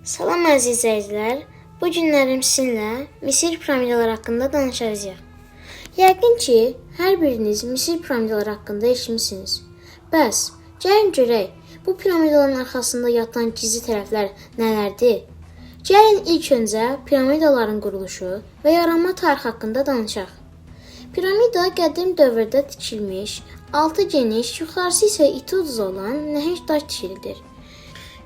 Salam əziz izləyicilər. Bu günlərim sizinlə Misir piramidaları haqqında danışacağıq. Yəqin ki, hər biriniz Misir piramidaları haqqında eşitmisiniz. Bəs, gəlin görək, bu piramidaların arxasında yatan gizli tərəflər nələrdir? Gəlin ilk öncə piramidaların quruluşu və yaranma tarixi haqqında danışaq. Piramida qədim dövrdə tikilmiş, altı geniş, yuxarısı isə iti ucuz olan nəhəng daş tikilidir.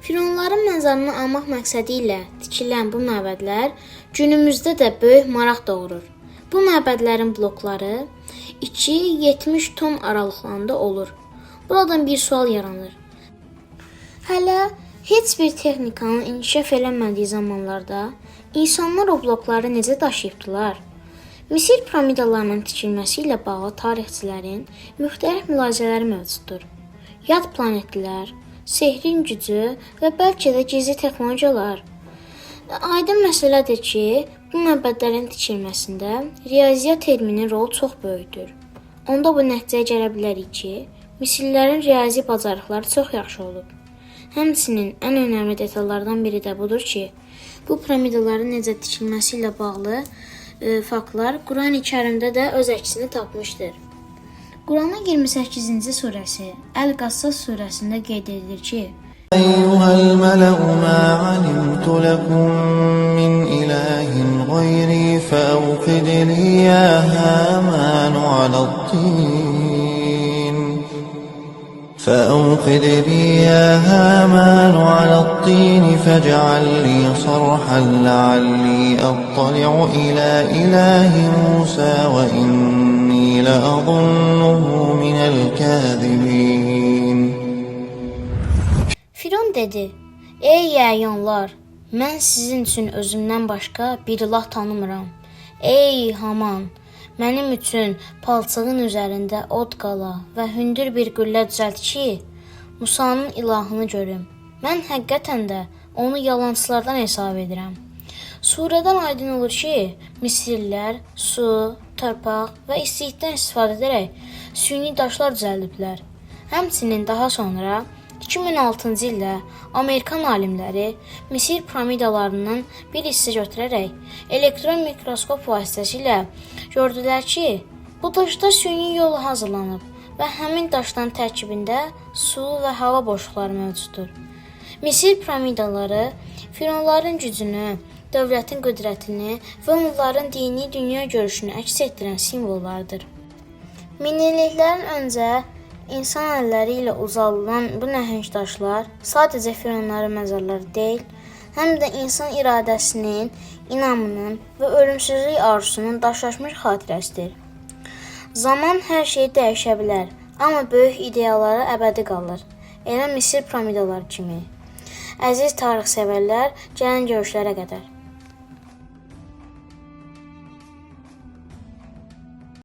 Fironların məzarını almaq məqsədi ilə tikilən bu məbədlər günümüzdə də böyük maraq doğurur. Bu məbədlərin blokları 2-70 ton aralıqlarında olur. Buradan bir sual yaranır. Hələ heç bir texnikanın inkişaf eləmədiyi zamanlarda insanlar o blokları necə daşıyıbdılar? Misir piramidalarının tikilməsi ilə bağlı tarixçilərin müxtəlif mülahizələri mövcuddur. Yad planetlilər, sehrin gücü və bəlkə də gizli texnologiyalar. Aydın məsələdir ki, bu məbədlərin tikilməsində riyaziyyat elminin rolu çox böyükdür. Onda bu nəticəyə gələ bilərik ki, Misirlilərin riyazi bacarıqları çox yaxşı olub. Həmçinin ən önəmli detallardan biri də budur ki, bu piramidaların necə tikilməsi ilə bağlı faktlar Qurani-Kərimdə də öz əksini tapmışdır. Quranın 28-ci surəsi Əl-Qassas surəsində qeyd edilir ki: Eyyuhel mələ'u mə alimtu ləkum min ilahin qeyri fəvqid liyə həmənu aləd-din فأوقد لي يا هامان على الطين فاجعل لي صرحا لعلي أطلع إلى إله موسى وإني لأظنه من الكاذبين. Firon dedi: Ey yəyonlar, mən sizin üçün özümdən başqa bir ilah tanımıram. Ey Haman, mənim üçün palçığın üzərində od qala və hündür bir qüllə düzəlt ki, Musanın ilahını görüm. Mən həqiqətən də onu yalançılardan hesab edirəm. Surədən aydın olur ki, Misirlilər su, torpaq və istilikdən istifadə edərək süni daşlar düzəldiblər. Həmçinin daha sonra 2006-cı ildə Amerikan alimləri Misir piramidalarından bir hissə götürərək elektron mikroskop vasitəsilə gördülər ki, bu daşda süni yol hazırlanıb və həmin daşların tərkibində su və hava boşluqları mövcuddur. Misir piramidaları fironların gücünü, dövlətin qüdrətini və onların dini dünya görüşünü əks etdirən simvollardır. Minilliklərin öncə İnsan əlləri ilə uzadılan bu nəhəng daşlar sadəcə fironların məzarları deyil, həm də insan iradəsinin, inamının və ölümsüzlük arzusunun daşlaşmış xatirəsidir. Zaman hər şeyi dəyişə bilər, amma böyük ideyaları əbədi qalır. Elə Misir piramidaları kimi. Əziz tarixsevərlər, gəlin görüşlərə qədər.